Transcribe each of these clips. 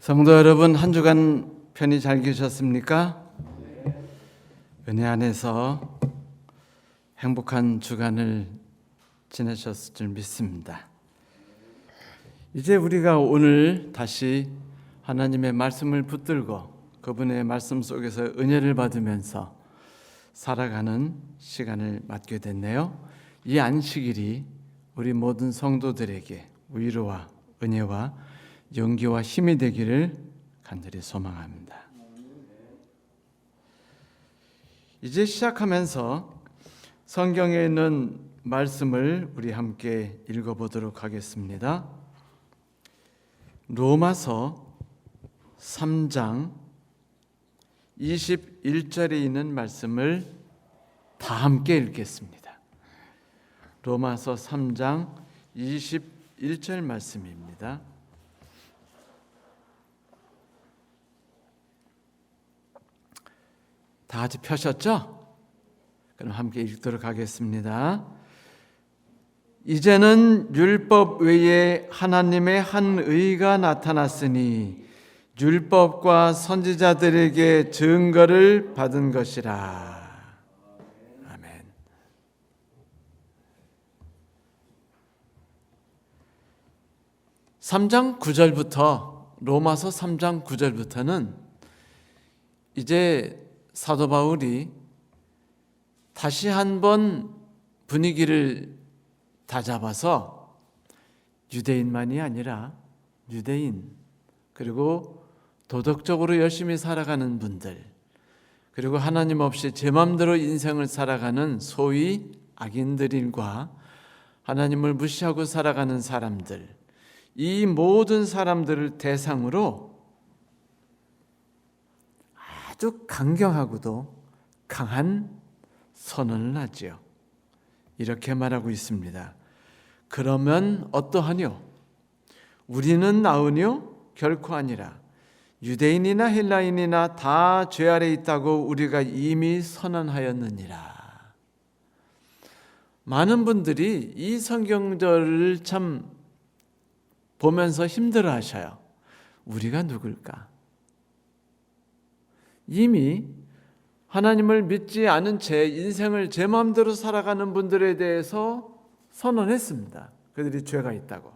성도 여러분, 한 주간 편히 잘 계셨습니까? 은혜 안에서 행복한 주간을 지내셨을 줄 믿습니다. 이제 우리가 오늘 다시 하나님의 말씀을 붙들고 그분의 말씀 속에서 은혜를 받으면서 살아가는 시간을 맞게 됐네요. 이 안식일이 우리 모든 성도들에게 위로와 은혜와 용기와 힘이 되기를 간절히 소망합니다. 이제 시작하면서 성경에 있는 말씀을 우리 함께 읽어보도록 하겠습니다. 로마서 3장 21절에 있는 말씀을 다 함께 읽겠습니다. 로마서 3장 21절 말씀입니다. 다 같이 펴셨죠? 그럼 함께 읽도록 하겠습니다. 이제는 율법 외에 하나님의 한 의가 나타났으니 율법과 선지자들에게 증거를 받은 것이라. 아멘. 로마서 3장 9절부터는 이제 사도 바울이 다시 한번 분위기를 다잡아서 유대인만이 아니라 유대인, 그리고 도덕적으로 열심히 살아가는 분들, 그리고 하나님 없이 제 맘대로 인생을 살아가는 소위 악인들과 하나님을 무시하고 살아가는 사람들, 이 모든 사람들을 대상으로 아주 강경하고도 강한 선언을 하지요. 이렇게 말하고 있습니다. 그러면 어떠하뇨? 우리는 나으뇨? 결코 아니라. 유대인이나 헬라인이나 다 죄 아래 있다고 우리가 이미 선언하였느니라. 많은 분들이 이 성경절을 참 보면서 힘들어 하셔요. 우리가 누굴까? 이미 하나님을 믿지 않은 채 인생을 제 마음대로 살아가는 분들에 대해서 선언했습니다. 그들이 죄가 있다고.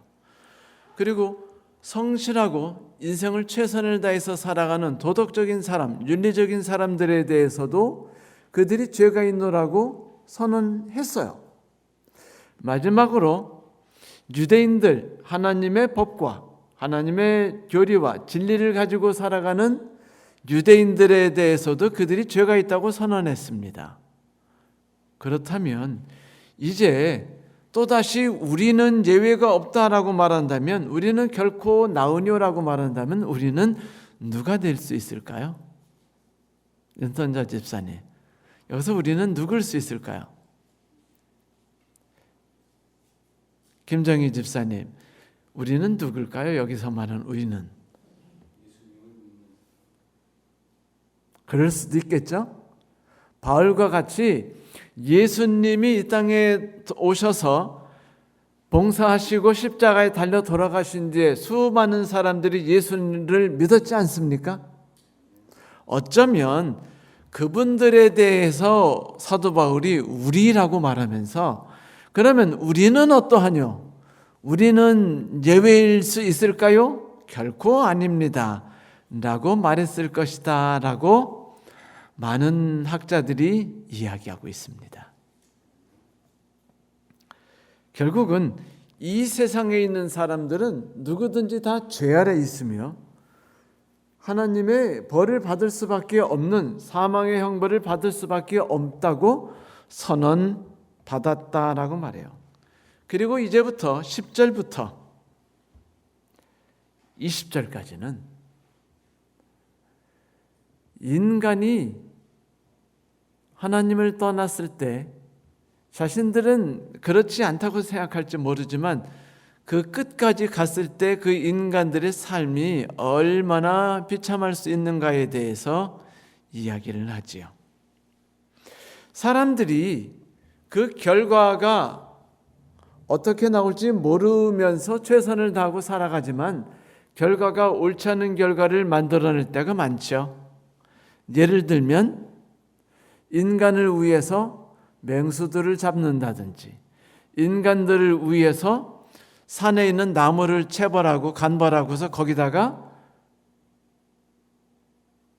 그리고 성실하고 인생을 최선을 다해서 살아가는 도덕적인 사람, 윤리적인 사람들에 대해서도 그들이 죄가 있노라고 선언했어요. 마지막으로 유대인들, 하나님의 법과 하나님의 교리와 진리를 가지고 살아가는 유대인들에 대해서도 그들이 죄가 있다고 선언했습니다. 그렇다면 이제 또다시 우리는 예외가 없다라고 말한다면, 우리는 결코 나으뇨라고 말한다면 우리는 누가 될 수 있을까요? 윤선자 집사님, 여기서 우리는 누굴 수 있을까요? 김정희 집사님, 우리는 누굴까요? 여기서 말하는 우리는. 그럴 수도 있겠죠? 바울과 같이 예수님이 이 땅에 오셔서 봉사하시고 십자가에 달려 돌아가신 뒤에 수많은 사람들이 예수님을 믿었지 않습니까? 어쩌면 그분들에 대해서 사도 바울이 우리라고 말하면서, 그러면 우리는 어떠하뇨? 우리는 예외일 수 있을까요? 결코 아닙니다 라고 말했을 것이다 라고 많은 학자들이 이야기하고 있습니다. 결국은 이 세상에 있는 사람들은 누구든지 다 죄 아래 있으며 하나님의 벌을 받을 수밖에 없는, 사망의 형벌을 받을 수밖에 없다고 선언받았다라고 말해요. 그리고 이제부터 10절부터 20절까지는 인간이 하나님을 떠났을 때 자신들은 그렇지 않다고 생각할지 모르지만 그 끝까지 갔을 때 그 인간들의 삶이 얼마나 비참할 수 있는가에 대해서 이야기를 하지요. 사람들이 그 결과가 어떻게 나올지 모르면서 최선을 다하고 살아가지만 결과가 옳지 않은 결과를 만들어낼 때가 많죠. 예를 들면 인간을 위해서 맹수들을 잡는다든지, 인간들을 위해서 산에 있는 나무를 채벌하고 간벌하고서 거기다가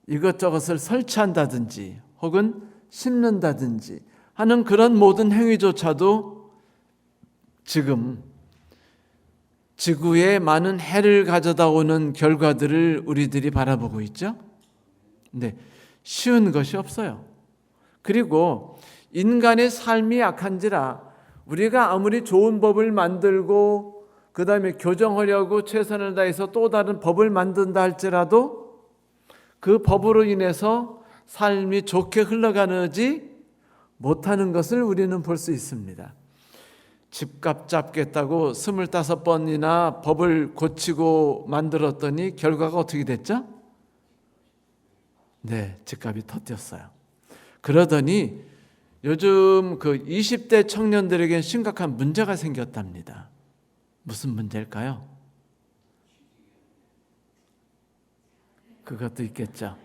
이것저것을 설치한다든지 혹은 심는다든지 하는 그런 모든 행위조차도 지금 지구에 많은 해를 가져다 오는 결과들을 우리들이 바라보고 있죠. 근데 쉬운 것이 없어요. 그리고 인간의 삶이 약한지라 우리가 아무리 좋은 법을 만들고 그 다음에 교정하려고 최선을 다해서 또 다른 법을 만든다 할지라도 그 법으로 인해서 삶이 좋게 흘러가지 못하는 것을 우리는 볼 수 있습니다. 집값 잡겠다고 25번이나 법을 고치고 만들었더니 결과가 어떻게 됐죠? 네, 집값이 터졌어요. 그러더니 요즘 그 20대 청년들에게 심각한 문제가 생겼답니다. 무슨 문제일까요? 그것도 있겠죠.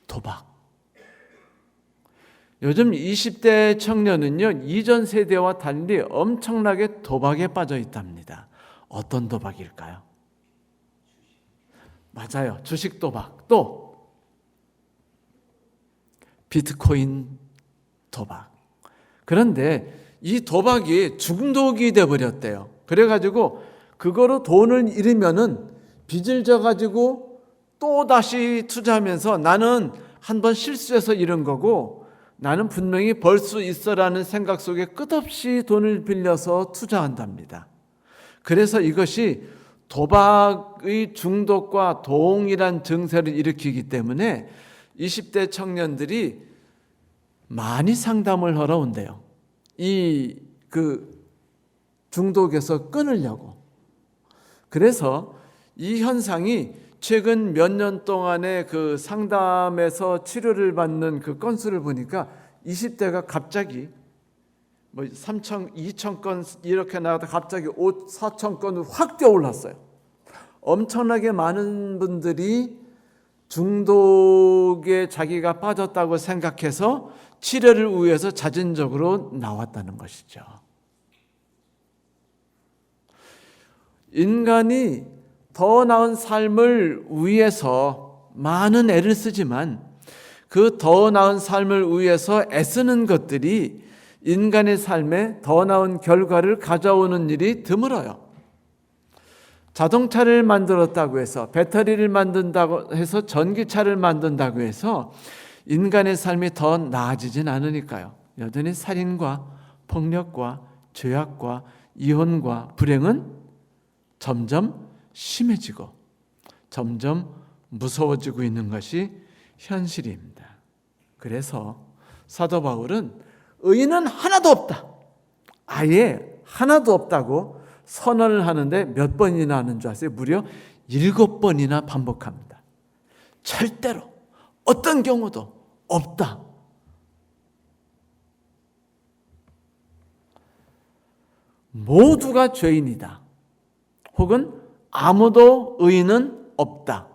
도박. 요즘 20대 청년은요, 이전 세대와 달리 엄청나게 도박에 빠져 있답니다. 어떤 도박일까요? 맞아요. 주식 도박. 또 비트코인 도박. 그런데 이 도박이 중독이 되어버렸대요. 그래가지고 그거로 돈을 잃으면은 빚을 져가지고 또 다시 투자하면서 나는 한번 실수해서 잃은 거고 나는 분명히 벌 수 있어라는 생각 속에 끝없이 돈을 빌려서 투자한답니다. 그래서 이것이 도박의 중독과 동일한 증세를 일으키기 때문에 20대 청년들이 많이 상담을 하러 온대요. 그 중독에서 끊으려고. 그래서 이 현상이 최근 몇 년 동안의 그 상담에서 치료를 받는 그 건수를 보니까 20대가 갑자기 뭐 3천, 2천 건 이렇게 나가다 갑자기 4천 건으로 확 뛰어올랐어요. 엄청나게 많은 분들이 중독에 자기가 빠졌다고 생각해서 치료를 위해서 자진적으로 나왔다는 것이죠. 인간이 더 나은 삶을 위해서 많은 애를 쓰지만 그 더 나은 삶을 위해서 애쓰는 것들이 인간의 삶에 더 나은 결과를 가져오는 일이 드물어요. 자동차를 만들었다고 해서, 배터리를 만든다고 해서, 전기차를 만든다고 해서 인간의 삶이 더 나아지진 않으니까요. 여전히 살인과 폭력과 죄악과 이혼과 불행은 점점 심해지고 점점 무서워지고 있는 것이 현실입니다. 그래서 사도 바울은 의인은 하나도 없다, 아예 하나도 없다고 선언을 하는데 몇 번이나 하는 줄 아세요? 무려 7번이나 반복합니다. 절대로 어떤 경우도 없다. 모두가 죄인이다. 혹은 아무도 의인은 없다.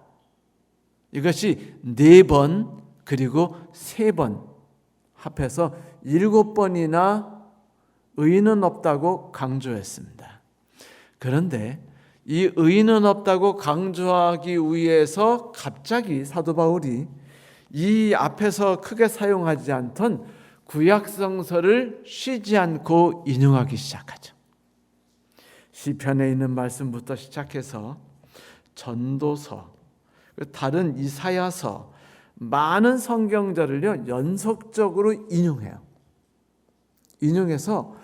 이것이 4번 그리고 3번 합해서 7번이나 의인은 없다고 강조했습니다. 그런데 이 의인은 없다고 강조하기 위해서 갑자기 사도 바울이 이 앞에서 크게 사용하지 않던 구약성서를 쉬지 않고 인용하기 시작하죠. 시편에 있는 말씀부터 시작해서 전도서, 다른 이사야서, 많은 성경절을요 연속적으로 인용해요. 인용해서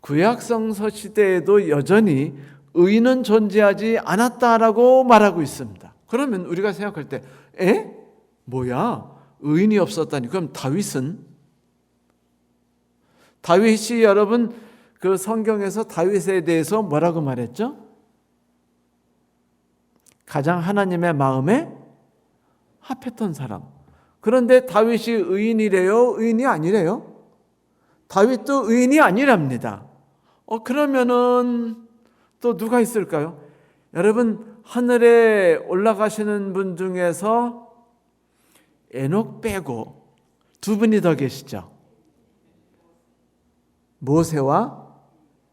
구약성서 시대에도 여전히 의인은 존재하지 않았다라고 말하고 있습니다. 그러면 우리가 생각할 때, 뭐야? 의인이 없었다니? 그럼 다윗이 여러분 그 성경에서 다윗에 대해서 뭐라고 말했죠? 가장 하나님의 마음에 합했던 사람. 그런데 다윗이 의인이래요? 의인이 아니래요? 다윗도 의인이 아니랍니다. 그러면은 또 누가 있을까요? 여러분, 하늘에 올라가시는 분 중에서 에녹 빼고 두 분이 더 계시죠. 모세와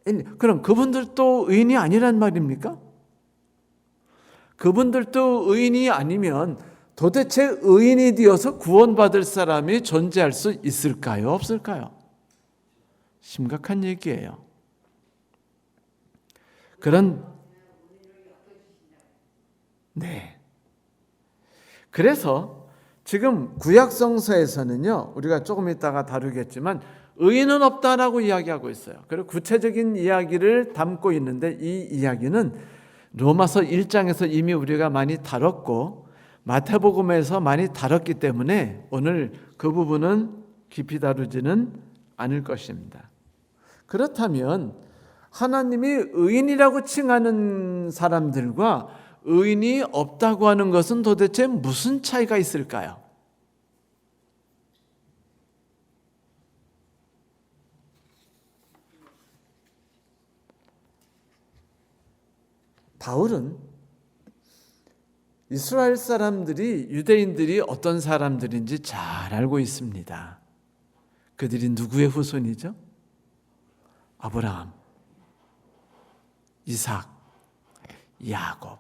엘리. 그럼 그분들도 의인이 아니란 말입니까? 그분들도 의인이 아니면 도대체 의인이 되어서 구원받을 사람이 존재할 수 있을까요? 없을까요? 심각한 얘기예요. 그래서 지금 구약성서에서는요, 우리가 조금 이따가 다루겠지만 의인은 없다라고 이야기하고 있어요. 그리고 구체적인 이야기를 담고 있는데 이 이야기는 로마서 1장에서 이미 우리가 많이 다뤘고 마태복음에서 많이 다뤘기 때문에 오늘 그 부분은 깊이 다루지는 않을 것입니다. 그렇다면 하나님이 의인이라고 칭하는 사람들과 의인이 없다고 하는 것은 도대체 무슨 차이가 있을까요? 바울은 이스라엘 사람들이, 유대인들이 어떤 사람들인지 잘 알고 있습니다. 그들이 누구의 후손이죠? 아브라함, 이삭, 야곱.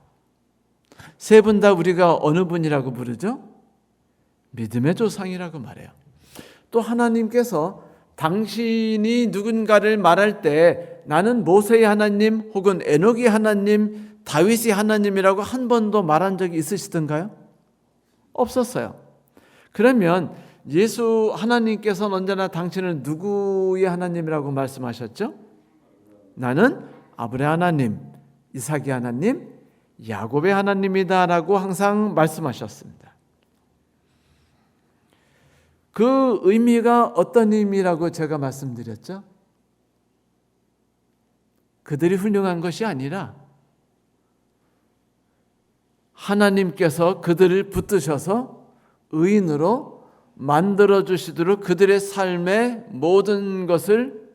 세 분 다 우리가 어느 분이라고 부르죠? 믿음의 조상이라고 말해요. 또 하나님께서 당신이 누군가를 말할 때 나는 모세의 하나님 혹은 에녹의 하나님, 다윗의 하나님이라고 한 번도 말한 적이 있으시던가요? 없었어요. 그러면 예수 하나님께서는 언제나 당신을 누구의 하나님이라고 말씀하셨죠? 나는 아브라함의 하나님, 이삭의 하나님, 야곱의 하나님이다라고 항상 말씀하셨습니다. 그 의미가 어떤 의미라고 제가 말씀드렸죠? 그들이 훌륭한 것이 아니라 하나님께서 그들을 붙드셔서 의인으로 만들어 주시도록 그들의 삶의 모든 것을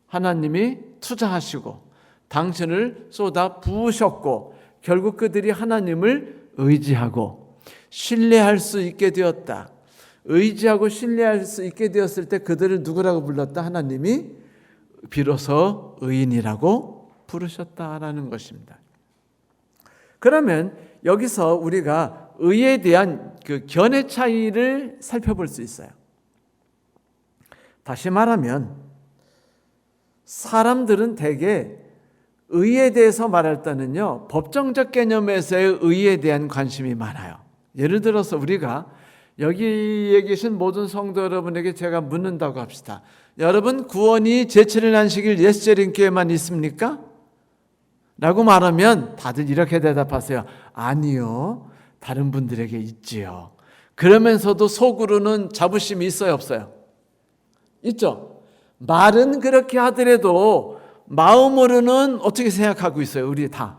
하나님이 투자하시고 당신을 쏟아 부으셨고 결국 그들이 하나님을 의지하고 신뢰할 수 있게 되었다. 의지하고 신뢰할 수 있게 되었을 때 그들을 누구라고 불렀다? 하나님이 비로소 의인이라고 부르셨다라는 것입니다. 그러면 여기서 우리가 의에 대한 그 견해 차이를 살펴볼 수 있어요. 다시 말하면 사람들은 대개 의에 대해서 말할 때는요, 법정적 개념에서의 의에 대한 관심이 많아요. 예를 들어서 우리가 여기에 계신 모든 성도 여러분에게 제가 묻는다고 합시다. 여러분 구원이 제7일 안식일 예수재림교회만 있습니까? 라고 말하면 다들 이렇게 대답하세요. 아니요, 다른 분들에게 있지요. 그러면서도 속으로는 자부심이 있어요, 없어요? 있죠. 말은 그렇게 하더라도 마음으로는 어떻게 생각하고 있어요? 우리 다.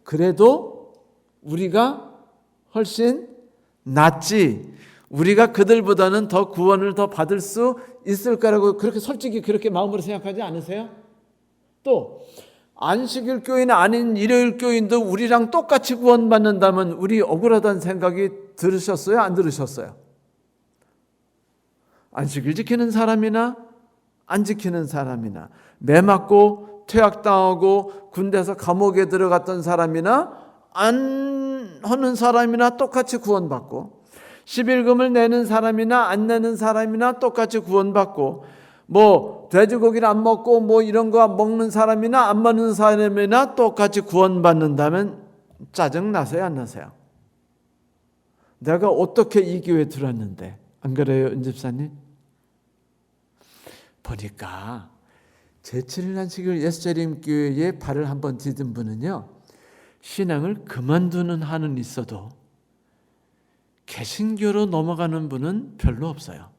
그래도 우리가 훨씬 낫지, 우리가 그들보다는 더 구원을 더 받을 수 있을 거라고 그렇게 솔직히 그렇게 마음으로 생각하지 않으세요? 또 안식일 교인 아닌 일요일 교인도 우리랑 똑같이 구원받는다면 우리 억울하다는 생각이 들으셨어요? 안 들으셨어요? 안식일 지키는 사람이나 안 지키는 사람이나, 매 맞고 퇴학당하고 군대에서 감옥에 들어갔던 사람이나 안 하는 사람이나 똑같이 구원받고, 11금을 내는 사람이나 안 내는 사람이나 똑같이 구원받고, 뭐 돼지고기를 안 먹고 뭐 이런 거 먹는 사람이나 안 먹는 사람이나 똑같이 구원받는다면 짜증 나세요, 안 나세요? 내가 어떻게 이 교회에 들어왔는데, 안 그래요, 은집사님? 보니까 제7일 안식일 예수재림교회에 발을 한번 디딘 분은요, 신앙을 그만두는 한은 있어도 개신교로 넘어가는 분은 별로 없어요.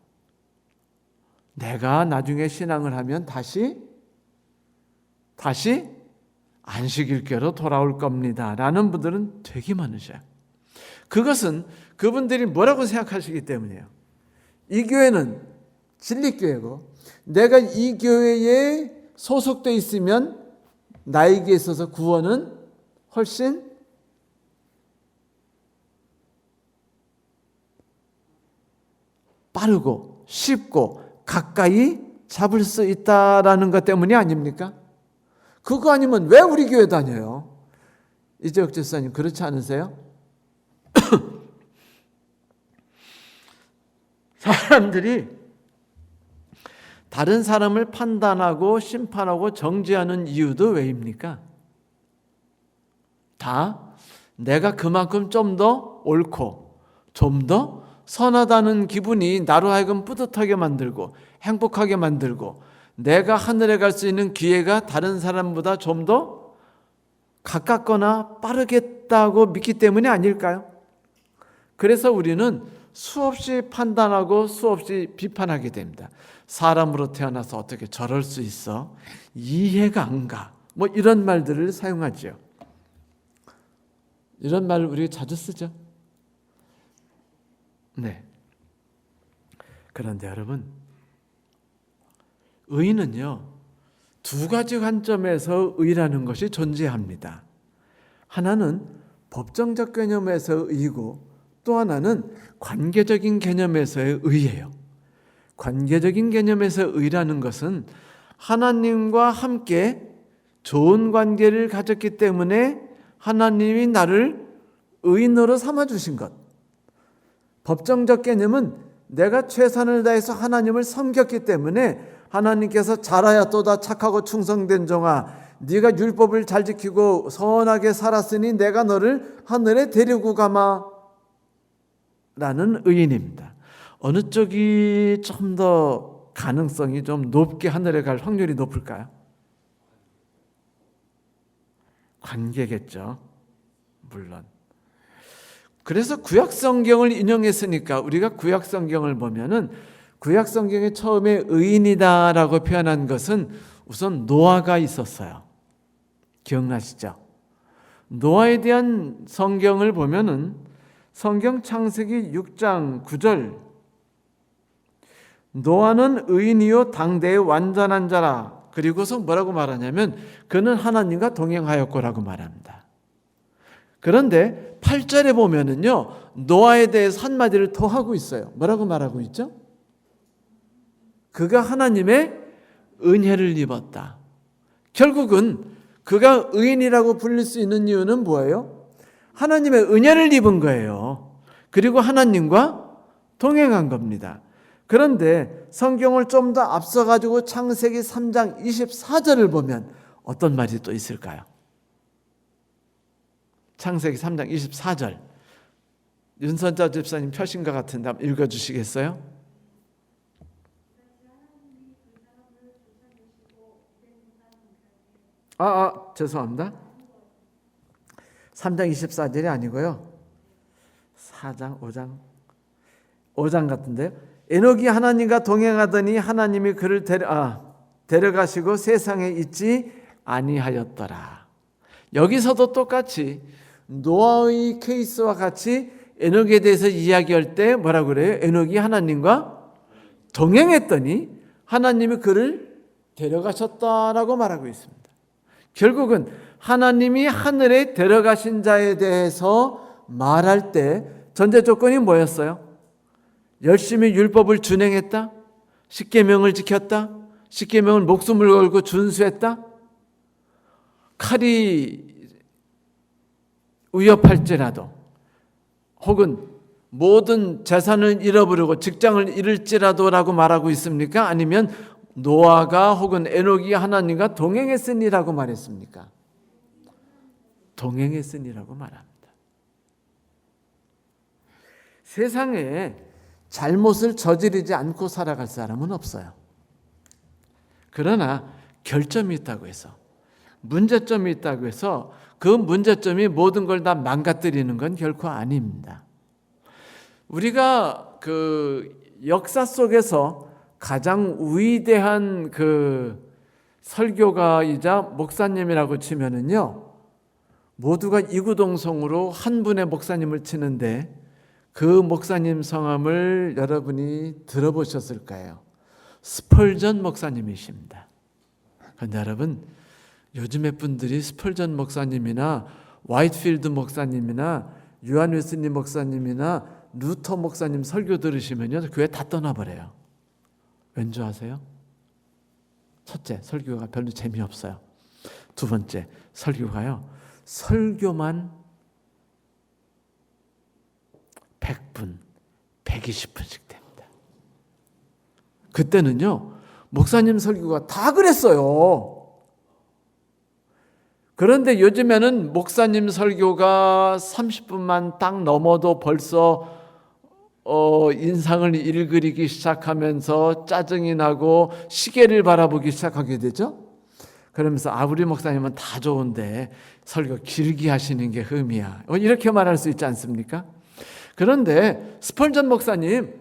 내가 나중에 신앙을 하면 다시 안식일교로 돌아올 겁니다 라는 분들은 되게 많으셔요. 그것은 그분들이 뭐라고 생각하시기 때문이에요. 이 교회는 진리교회고 내가 이 교회에 소속되어 있으면 나에게 있어서 구원은 훨씬 빠르고 쉽고 가까이 잡을 수 있다라는 것 때문이 아닙니까? 그거 아니면 왜 우리 교회 다녀요? 이재혁 집사님 그렇지 않으세요? 사람들이 다른 사람을 판단하고 심판하고 정죄하는 이유도 왜입니까? 다 내가 그만큼 좀 더 옳고 좀 더 선하다는 기분이 나로 하여금 뿌듯하게 만들고 행복하게 만들고 내가 하늘에 갈 수 있는 기회가 다른 사람보다 좀 더 가깝거나 빠르겠다고 믿기 때문이 아닐까요? 그래서 우리는 수없이 판단하고 수없이 비판하게 됩니다. 사람으로 태어나서 어떻게 저럴 수 있어? 이해가 안 가. 뭐 이런 말들을 사용하죠. 이런 말을 우리가 자주 쓰죠. 네. 그런데 여러분, 의는요, 두 가지 관점에서 의라는 것이 존재합니다. 하나는 법정적 개념에서 의이고 또 하나는 관계적인 개념에서의 의예요. 관계적인 개념에서 의라는 것은 하나님과 함께 좋은 관계를 가졌기 때문에 하나님이 나를 의인으로 삼아주신 것. 법정적 개념은 내가 최선을 다해서 하나님을 섬겼기 때문에 하나님께서 잘하야 또다 착하고 충성된 종아 네가 율법을 잘 지키고 선하게 살았으니 내가 너를 하늘에 데리고 가마 라는 의인입니다. 어느 쪽이 좀 더 가능성이 좀 높게 하늘에 갈 확률이 높을까요? 관계겠죠. 물론. 그래서 구약성경을 인용했으니까 우리가 구약성경을 보면은 구약성경에 처음에 의인이다라고 표현한 것은 우선 노아가 있었어요. 기억나시죠? 노아에 대한 성경을 보면은 성경 창세기 6장 9절 노아는 의인이요 당대의 완전한 자라. 그리고서 뭐라고 말하냐면 그는 하나님과 동행하였고라고 말합니다. 그런데 8절에 보면은요 노아에 대해서 한마디를 더 하고 있어요. 뭐라고 말하고 있죠? 그가 하나님의 은혜를 입었다. 결국은 그가 의인이라고 불릴 수 있는 이유는 뭐예요? 하나님의 은혜를 입은 거예요. 그리고 하나님과 동행한 겁니다. 그런데 성경을 좀 더 앞서가지고 창세기 3장 24절을 보면 어떤 말이 또 있을까요? 창세기 3장 24절 윤선자 집사님 펴신 것 같은데 한번 읽어주시겠어요? 죄송합니다. 3장 24절이 아니고요. 4장, 5장 같은데요. 에녹이 하나님과 동행하더니 하나님이 그를 데려가시고 세상에 있지 아니하였더라. 여기서도 똑같이 노아의 케이스와 같이 에녹에 대해서 이야기할 때 뭐라고 그래요? 에녹이 하나님과 동행했더니 하나님이 그를 데려가셨다라고 말하고 있습니다. 결국은 하나님이 하늘에 데려가신 자에 대해서 말할 때 전제 조건이 뭐였어요? 열심히 율법을 준행했다? 십계명을 지켰다? 십계명을 목숨을 걸고 준수했다? 칼이 위협할지라도 혹은 모든 재산을 잃어버리고 직장을 잃을지라도라고 말하고 있습니까? 아니면 노아가 혹은 에녹이 하나님과 동행했으니라고 말했습니까? 동행했으니라고 말합니다. 세상에 잘못을 저지르지 않고 살아갈 사람은 없어요. 그러나 결점이 있다고 해서 문제점이 있다고 해서 그 문제점이 모든 걸 다 망가뜨리는 건 결코 아닙니다. 우리가 그 역사 속에서 가장 위대한 그 설교가이자 목사님이라고 치면은요, 모두가 이구동성으로 한 분의 목사님을 치는데 그 목사님 성함을 여러분이 들어보셨을 거예요. 스펄전 목사님이십니다. 그런데 여러분, 요즘의 분들이 스펄전 목사님이나 와이트필드 목사님이나 요한 웨슬리 목사님이나 루터 목사님 설교 들으시면요, 교회 다 떠나버려요. 왠지 아세요? 첫째, 설교가 별로 재미없어요. 두 번째, 설교가요, 설교만 100분, 120분씩 됩니다. 그때는요, 목사님 설교가 다 그랬어요. 그런데 요즘에는 목사님 설교가 30분만 딱 넘어도 벌써 인상을 일그리기 시작하면서 짜증이 나고 시계를 바라보기 시작하게 되죠. 그러면서 우리 목사님은 다 좋은데 설교 길게 하시는 게 흠이야, 이렇게 말할 수 있지 않습니까? 그런데 스펄전 목사님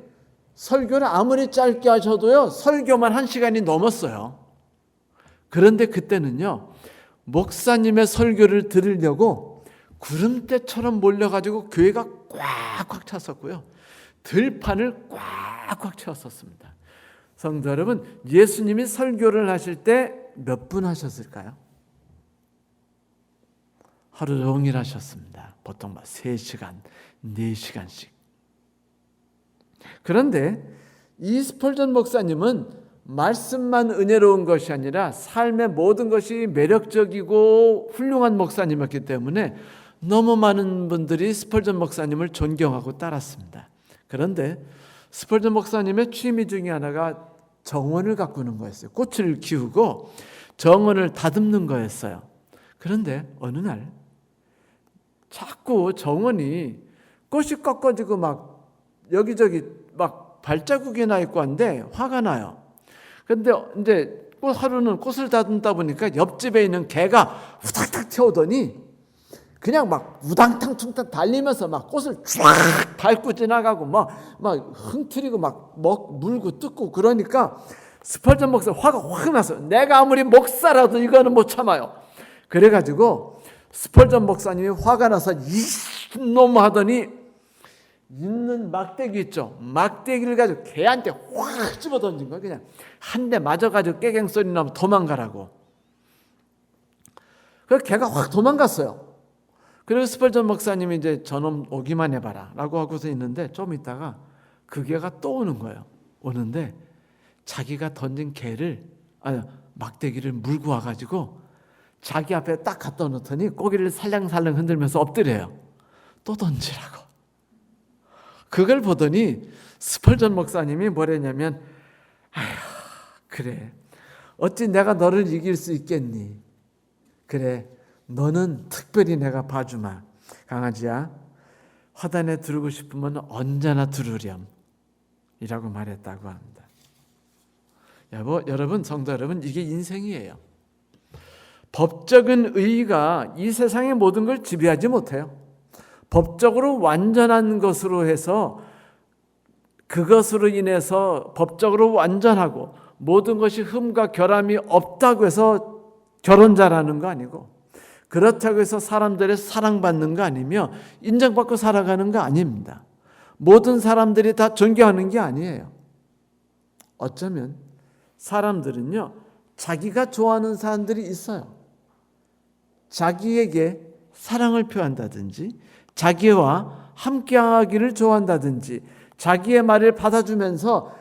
설교를 아무리 짧게 하셔도요, 설교만 1시간이 넘었어요. 그런데 그때는요, 목사님의 설교를 들으려고 구름대처럼 몰려가지고 교회가 꽉꽉 찼었고요, 들판을 꽉꽉 채웠었습니다. 성도 여러분, 예수님이 설교를 하실 때 몇 분 하셨을까요? 하루 종일 하셨습니다. 보통 3시간, 4시간씩. 그런데 이 스펄전 목사님은 말씀만 은혜로운 것이 아니라 삶의 모든 것이 매력적이고 훌륭한 목사님이었기 때문에 너무 많은 분들이 스펄전 목사님을 존경하고 따랐습니다. 그런데 스펄전 목사님의 취미 중에 하나가 정원을 가꾸는 거였어요. 꽃을 키우고 정원을 다듬는 거였어요. 그런데 어느 날 자꾸 정원이 꽃이 꺾어지고 막 여기저기 막 발자국이 나 있고 한데 화가 나요. 그런데 이제 하루는 꽃을 다듬다 보니까 옆집에 있는 개가 후닥닥 튀어오더니 그냥 막 우당탕 퉁탕 달리면서 막 꽃을 쫙 밟고 지나가고 막 흥트리고 막 물고 뜯고, 그러니까 스펄전 목사 화가 확 나서 내가 아무리 목사라도 이거는 못 참아요. 그래가지고 스펄전 목사님이 화가 나서 이놈 하더니 있는 막대기 있죠, 막대기를 가지고 개한테 확 집어 던진 거예요. 그냥 한 대 맞아가지고 깨갱 소리 나면 도망가라고. 그래서 개가 확 도망갔어요. 그리고 스펄전 목사님이 이제 저놈 오기만 해봐라 라고 하고서 있는데 좀 있다가 그 개가 또 오는 거예요. 오는데 자기가 던진 막대기를 물고 와가지고 자기 앞에 딱 갖다 놓더니 고기를 살랑살랑 흔들면서 엎드려요. 또 던지라고. 그걸 보더니 스펄전 목사님이 뭐랬냐면, 아휴, 그래, 어찌 내가 너를 이길 수 있겠니? 그래, 너는 특별히 내가 봐주마. 강아지야, 화단에 두르고 싶으면 언제나 두르렴 이라고 말했다고 합니다. 여러분, 성도 여러분, 이게 인생이에요. 법적인 의의가 이 세상의 모든 걸 지배하지 못해요. 법적으로 완전한 것으로 해서 그것으로 인해서 법적으로 완전하고 모든 것이 흠과 결함이 없다고 해서 결혼 잘하는 거 아니고, 그렇다고 해서 사람들의 사랑받는 거 아니며 인정받고 살아가는 거 아닙니다. 모든 사람들이 다 존경하는 게 아니에요. 어쩌면 사람들은요, 자기가 좋아하는 사람들이 있어요. 자기에게 사랑을 표한다든지 자기와 함께하기를 좋아한다든지 자기의 말을 받아주면서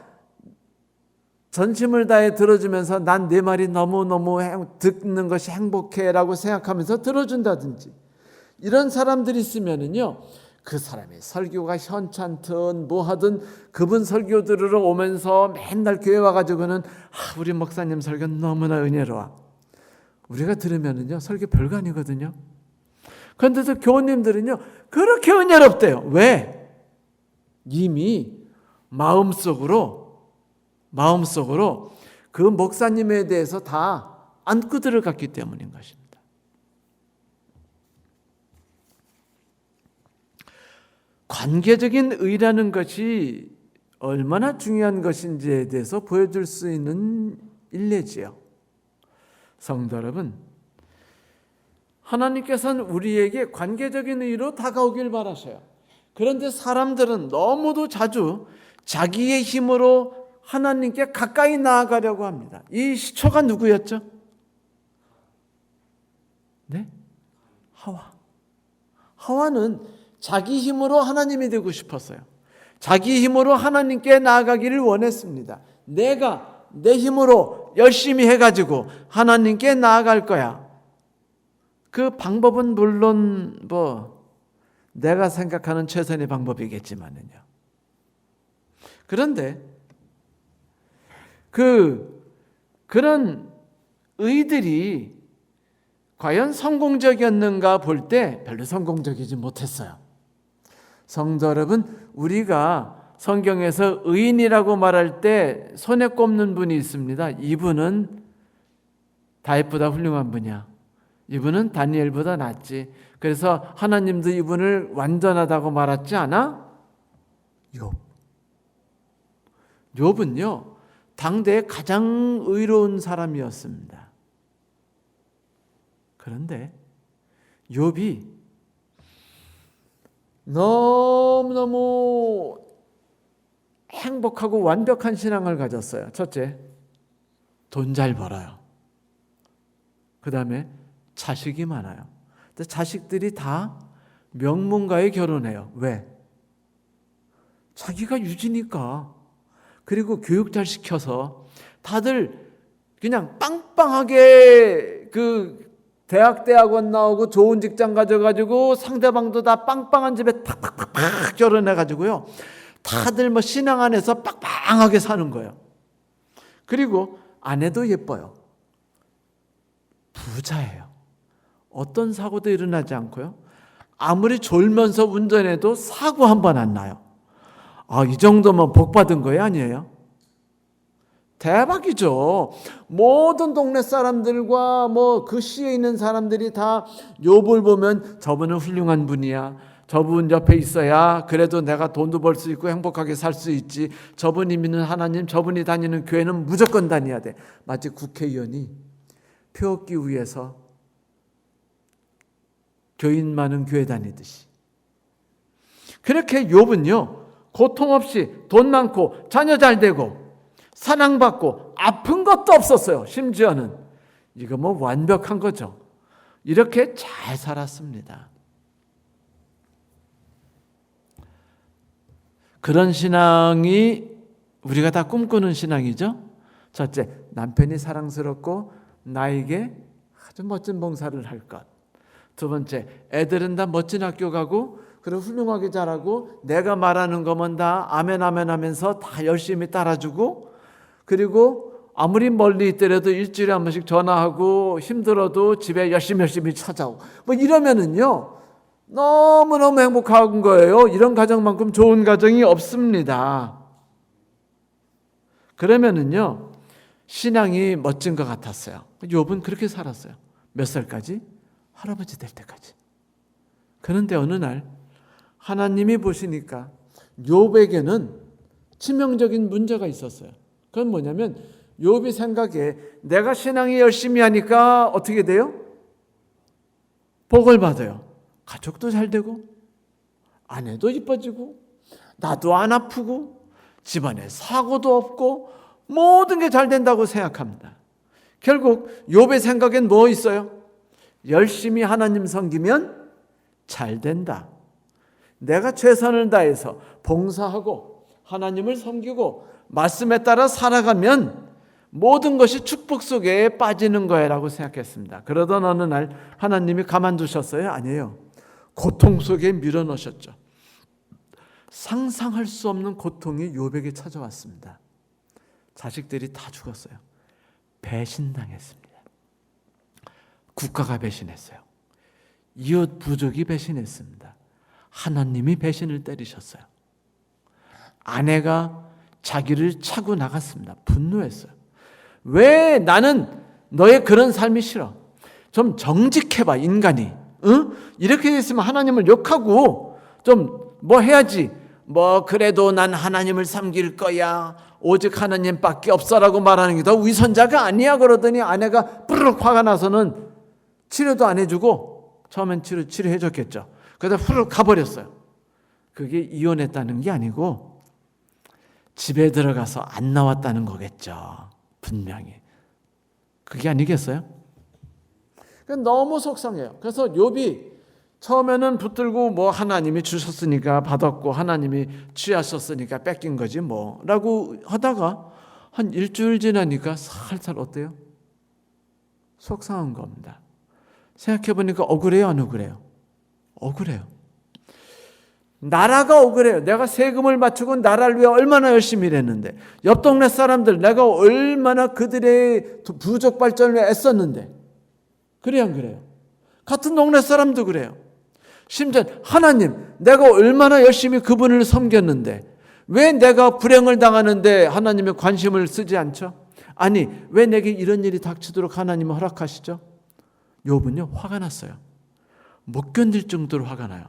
전심을 다해 들어주면서 난 내 말이 너무너무 듣는 것이 행복해라고 생각하면서 들어준다든지, 이런 사람들이 있으면은요, 그 사람의 설교가 현찮든 뭐하든 그분 설교 들으러 오면서 맨날 교회 와가지고는 우리 목사님 설교 너무나 은혜로워. 우리가 들으면은요, 설교 별거 아니거든요. 그런데도 교우님들은요, 그렇게 은혜롭대요. 왜? 이미 마음속으로 그 목사님에 대해서 다 안고 들어갔기 때문인 것입니다. 관계적인 의라는 것이 얼마나 중요한 것인지에 대해서 보여줄 수 있는 일례지요. 성도 여러분, 하나님께서는 우리에게 관계적인 의로 다가오길 바라셔요. 그런데 사람들은 너무도 자주 자기의 힘으로 하나님께 가까이 나아가려고 합니다. 이 시초가 누구였죠? 네? 하와. 하와는 자기 힘으로 하나님이 되고 싶었어요. 자기 힘으로 하나님께 나아가기를 원했습니다. 내가 내 힘으로 열심히 해가지고 하나님께 나아갈 거야. 그 방법은 물론 내가 생각하는 최선의 방법이겠지만은요. 그런데 그런 의들이 과연 성공적이었는가 볼 때 별로 성공적이지 못했어요. 성도 여러분, 우리가 성경에서 의인이라고 말할 때 손에 꼽는 분이 있습니다. 이분은 다윗보다 훌륭한 분이야. 이분은 다니엘보다 낫지. 그래서 하나님도 이분을 완전하다고 말하지 않아? 욥은요, 당대에 가장 의로운 사람이었습니다. 그런데 욥이 너무너무 행복하고 완벽한 신앙을 가졌어요. 첫째, 돈 잘 벌어요. 그 다음에 자식이 많아요. 근데 자식들이 다 명문가에 결혼해요. 왜? 자기가 유지니까. 그리고 교육 잘 시켜서 다들 그냥 빵빵하게 대학원 나오고 좋은 직장 가져가지고 상대방도 다 빵빵한 집에 탁탁탁탁 결혼해가지고요. 다들 신앙 안에서 빵빵하게 사는 거예요. 그리고 아내도 예뻐요. 부자예요. 어떤 사고도 일어나지 않고요. 아무리 졸면서 운전해도 사고 한 번 안 나요. 이 정도면 복 받은 거예요, 아니에요? 대박이죠. 모든 동네 사람들과 그 시에 있는 사람들이 다 욥을 보면 저분은 훌륭한 분이야. 저분 옆에 있어야 그래도 내가 돈도 벌 수 있고 행복하게 살 수 있지. 저분이 믿는 하나님, 저분이 다니는 교회는 무조건 다녀야 돼. 마치 국회의원이 표 얻기 위해서 교인 많은 교회 다니듯이. 그렇게 욥은요, 고통 없이 돈 많고 자녀 잘 되고 사랑받고 아픈 것도 없었어요. 심지어는 이거 완벽한 거죠. 이렇게 잘 살았습니다. 그런 신앙이 우리가 다 꿈꾸는 신앙이죠. 첫째, 남편이 사랑스럽고 나에게 아주 멋진 봉사를 할 것. 두 번째, 애들은 다 멋진 학교 가고 그리고 훌륭하게 자라고 내가 말하는 거면 다 아멘 아멘 하면서 다 열심히 따라주고, 그리고 아무리 멀리 있더라도 일주일에 한 번씩 전화하고 힘들어도 집에 열심히 찾아오고 이러면은요 너무너무 행복한 거예요. 이런 가정만큼 좋은 가정이 없습니다. 그러면은요 신앙이 멋진 것 같았어요. 욥은 그렇게 살았어요. 몇 살까지? 할아버지 될 때까지. 그런데 어느 날 하나님이 보시니까 욥에게는 치명적인 문제가 있었어요. 그건 뭐냐면 욥이 생각에 내가 신앙이 열심히 하니까 어떻게 돼요? 복을 받아요. 가족도 잘 되고 아내도 이뻐지고 나도 안 아프고 집안에 사고도 없고 모든 게 잘 된다고 생각합니다. 결국 욥의 생각엔 뭐 있어요? 열심히 하나님 섬기면 잘 된다. 내가 최선을 다해서 봉사하고 하나님을 섬기고 말씀에 따라 살아가면 모든 것이 축복 속에 빠지는 거야라고 생각했습니다. 그러던 어느 날 하나님이 가만두셨어요? 아니에요. 고통 속에 밀어넣으셨죠. 상상할 수 없는 고통이 욥에게 찾아왔습니다. 자식들이 다 죽었어요. 배신당했습니다. 국가가 배신했어요. 이웃 부족이 배신했습니다. 하나님이 배신을 때리셨어요. 아내가 자기를 차고 나갔습니다. 분노했어요. 왜 나는 너의 그런 삶이 싫어? 좀 정직해봐, 인간이. 응? 이렇게 됐으면 하나님을 욕하고 좀 해야지. 그래도 난 하나님을 섬길 거야. 오직 하나님밖에 없어라고 말하는 게 더 위선자가 아니야. 그러더니 아내가 뿌르륵 화가 나서는 치료도 안 해주고, 처음엔 치료해줬겠죠. 그러다 후루룩 가버렸어요. 그게 이혼했다는 게 아니고 집에 들어가서 안 나왔다는 거겠죠. 분명히. 그게 아니겠어요? 너무 속상해요. 그래서 욥이 처음에는 붙들고 뭐 하나님이 주셨으니까 받았고 하나님이 취하셨으니까 뺏긴 거지 뭐 라고 하다가 한 일주일 지나니까 살살 어때요? 속상한 겁니다. 생각해보니까 억울해요, 안 억울해요? 억울해요. 나라가 억울해요. 내가 세금을 바치고 나라를 위해 얼마나 열심히 일했는데, 옆 동네 사람들 내가 얼마나 그들의 부족 발전을 위해 애썼는데, 그래요, 안 그래요? 같은 동네 사람도 그래요. 심지어 하나님, 내가 얼마나 열심히 그분을 섬겼는데 왜 내가 불행을 당하는데 하나님의 관심을 쓰지 않죠? 아니, 왜 내게 이런 일이 닥치도록 하나님은 허락하시죠? 욥은요, 화가 났어요. 못 견딜 정도로 화가 나요.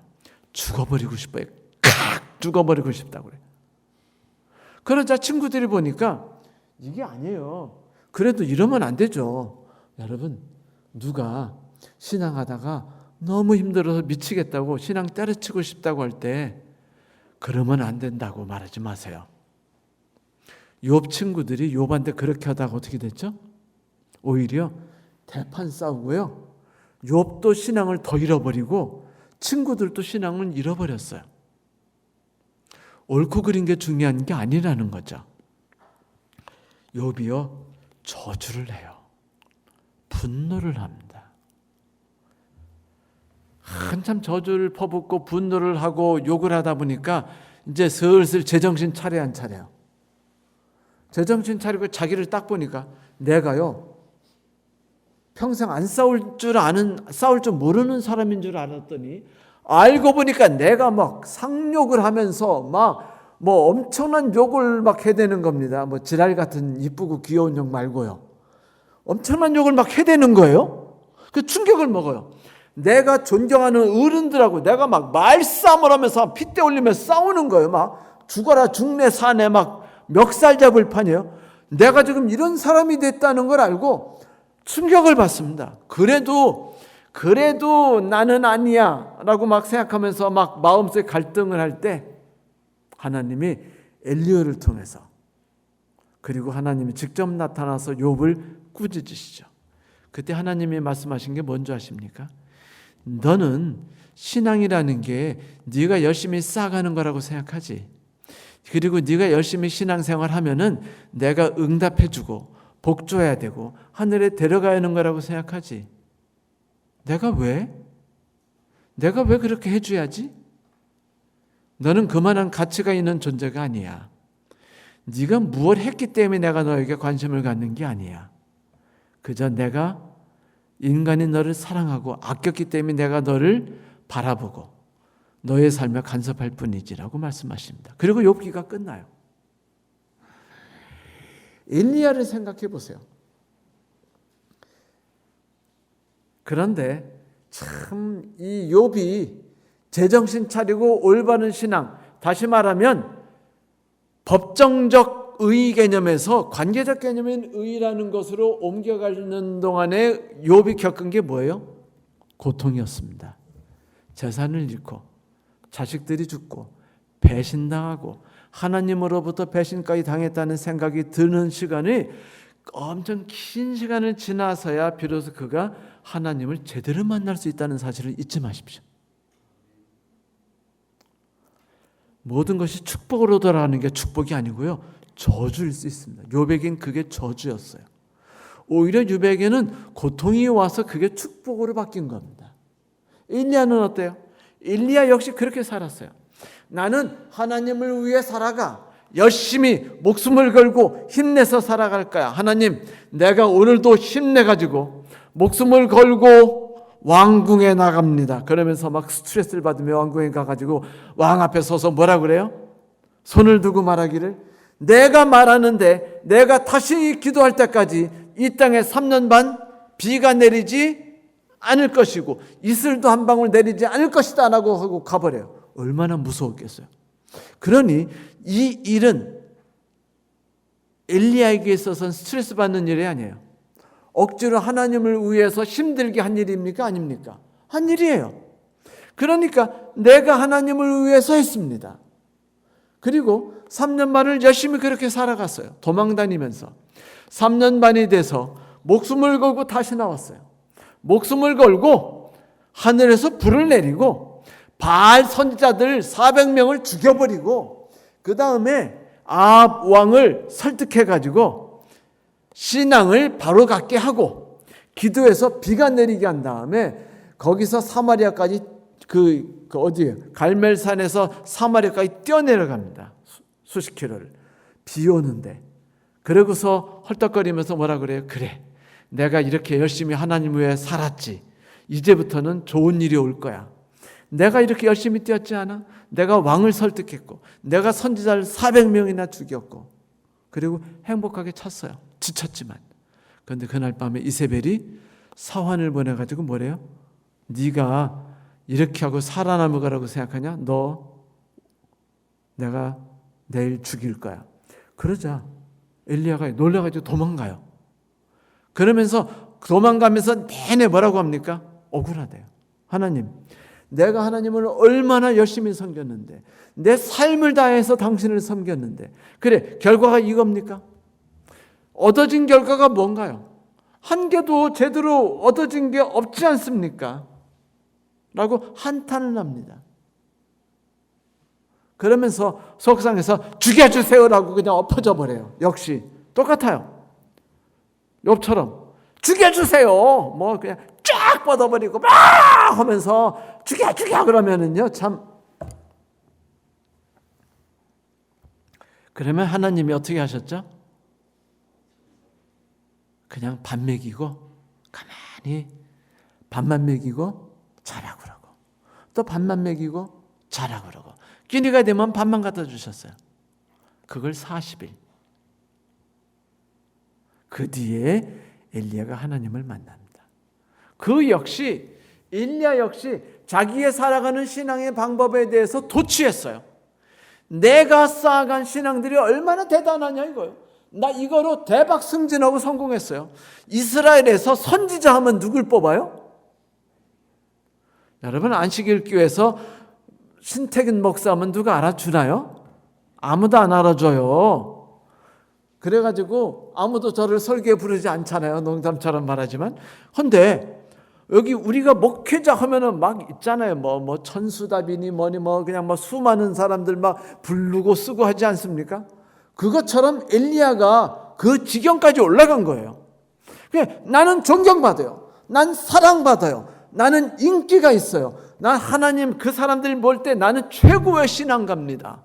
죽어버리고 싶어요. 죽어버리고 싶다고 그래요. 그러자 친구들이 보니까 이게 아니에요. 그래도 이러면 안 되죠. 여러분, 누가 신앙하다가 너무 힘들어서 미치겠다고 신앙 때려치고 싶다고 할 때 그러면 안 된다고 말하지 마세요. 욥 친구들이 욥한테 그렇게 하다가 어떻게 됐죠? 오히려 대판 싸우고요. 욥도 신앙을 더 잃어버리고 친구들도 신앙을 잃어버렸어요. 옳고 그린 게 중요한 게 아니라는 거죠. 욥이요, 저주를 해요. 분노를 합니다. 한참 저주를 퍼붓고 분노를 하고 욕을 하다 보니까 이제 슬슬 제정신 차려야 안 차려요. 제정신 차리고 자기를 딱 보니까 내가요, 평생 안 싸울 줄 모르는 사람인 줄 알았더니 알고 보니까 내가 막 상욕을 하면서 막 뭐 엄청난 욕을 막 해대는 겁니다. 뭐 지랄 같은 이쁘고 귀여운 욕 말고요. 엄청난 욕을 막 해대는 거예요. 그 충격을 먹어요. 내가 존경하는 어른들하고 내가 막 말싸움을 하면서 핏대 올리면서 싸우는 거예요. 막 죽어라 죽네 사네 막 멱살 잡을 판이에요. 내가 지금 이런 사람이 됐다는 걸 알고 충격을 받습니다. 그래도 나는 아니야 라고 막 생각하면서 막 마음속에 갈등을 할 때 하나님이 엘리야를 통해서, 그리고 하나님이 직접 나타나서 욥을 꾸짖으시죠. 그때 하나님이 말씀하신 게 뭔지 아십니까? 너는 신앙이라는 게 네가 열심히 쌓아가는 거라고 생각하지. 그리고 네가 열심히 신앙생활하면은 내가 응답해주고 복 줘야 되고 하늘에 데려가야 하는 거라고 생각하지. 내가 왜 그렇게 해줘야지? 너는 그만한 가치가 있는 존재가 아니야. 네가 무엇 했기 때문에 내가 너에게 관심을 갖는 게 아니야. 그저 내가 인간이 너를 사랑하고 아꼈기 때문에 내가 너를 바라보고 너의 삶에 간섭할 뿐이지라고 말씀하십니다. 그리고 욥기가 끝나요. 엘리야를 생각해 보세요. 그런데 참 이 욥이 제정신 차리고 올바른 신앙, 다시 말하면 법정적 의 개념에서 관계적 개념인 의라는 것으로 옮겨가는 동안에 욥이 겪은 게 뭐예요? 고통이었습니다. 재산을 잃고 자식들이 죽고 배신당하고 하나님으로부터 배신까지 당했다는 생각이 드는 시간이 엄청 긴 시간을 지나서야 비로소 그가 하나님을 제대로 만날 수 있다는 사실을 잊지 마십시오. 모든 것이 축복으로 돌아가는 게 축복이 아니고요, 저주일 수 있습니다. 욥에겐 그게 저주였어요. 오히려 욥에게는 고통이 와서 그게 축복으로 바뀐 겁니다. 엘리야는 어때요? 엘리야 역시 그렇게 살았어요. 나는 하나님을 위해 살아가 열심히 목숨을 걸고 힘내서 살아갈 거야. 하나님, 내가 오늘도 힘내가지고 목숨을 걸고 왕궁에 나갑니다. 그러면서 막 스트레스를 받으며 왕궁에 가가지고 왕 앞에 서서 뭐라 그래요? 손을 두고 말하기를, 내가 말하는데 내가 다시 기도할 때까지 이 땅에 3년 반 비가 내리지 않을 것이고 이슬도 한 방울 내리지 않을 것이다 라고 하고 가버려요. 얼마나 무서웠겠어요. 그러니 이 일은 엘리야에게 있어서는 스트레스 받는 일이 아니에요. 억지로 하나님을 위해서 힘들게 한 일입니까? 아닙니까? 한 일이에요. 그러니까 내가 하나님을 위해서 했습니다. 그리고 3년 반을 열심히 그렇게 살아갔어요. 도망다니면서 3년 반이 돼서 목숨을 걸고 다시 나왔어요. 목숨을 걸고 하늘에서 불을 내리고 바알 선지자들 400명을 죽여버리고 그 다음에 아합 왕을 설득해가지고 신앙을 바로 갖게 하고 기도해서 비가 내리게 한 다음에 거기서 사마리아까지 어디에요? 갈멜산에서 사마리아까지 뛰어내려갑니다. 수십 킬로를. 비 오는데. 그러고서 헐떡거리면서 뭐라 그래요? 그래, 내가 이렇게 열심히 하나님 위해 살았지. 이제부터는 좋은 일이 올 거야. 내가 이렇게 열심히 뛰었지 않아? 내가 왕을 설득했고 내가 선지자를 400명이나 죽였고 그리고 행복하게 찼어요. 지쳤지만. 그런데 그날 밤에 이세벨이 사환을 보내가지고 뭐래요? 네가 이렇게 하고 살아남을 거라고 생각하냐? 너 내가 내일 죽일 거야. 그러자 엘리야가 놀라가지고 도망가요. 그러면서 도망가면서 내내 뭐라고 합니까? 억울하대요. 하나님, 내가 하나님을 얼마나 열심히 섬겼는데, 내 삶을 다해서 당신을 섬겼는데, 그래, 결과가 이겁니까? 얻어진 결과가 뭔가요? 한 개도 제대로 얻어진 게 없지 않습니까? 라고 한탄을 합니다. 그러면서 속상해서 죽여주세요라고 그냥 엎어져 버려요. 역시 똑같아요. 욥처럼 죽여주세요. 뭐 그냥 쫙 뻗어버리고 막 하면서 죽여 그러면은요 참. 그러면 하나님이 어떻게 하셨죠? 그냥 밥 먹이고 가만히 밥만 먹이고 자라 그러고 또 밥만 먹이고 자라 그러고 끼니가 되면 밥만 갖다 주셨어요. 그걸 40일. 그 뒤에 엘리야가 하나님을 만납니다. 그 역시 엘리야 역시 자기의 살아가는 신앙의 방법에 대해서 도취했어요. 내가 쌓아간 신앙들이 얼마나 대단하냐 이거예요. 나 이거로 대박 승진하고 성공했어요. 이스라엘에서 선지자 하면 누굴 뽑아요? 여러분 안식일교회에서 신태균 목사 하면 누가 알아주나요? 아무도 안 알아줘요. 그래가지고 아무도 저를 설교에 부르지 않잖아요. 농담처럼 말하지만. 근데 여기 우리가 목회자 하면은 막 있잖아요. 뭐 천수다비니 뭐니 뭐 그냥 뭐 수많은 사람들 막 부르고 쓰고 하지 않습니까? 그것처럼 엘리야가 그 지경까지 올라간 거예요. 나는 존경받아요. 난 사랑받아요. 나는 인기가 있어요. 난 하나님 그 사람들이 볼 때 나는 최고의 신앙가입니다.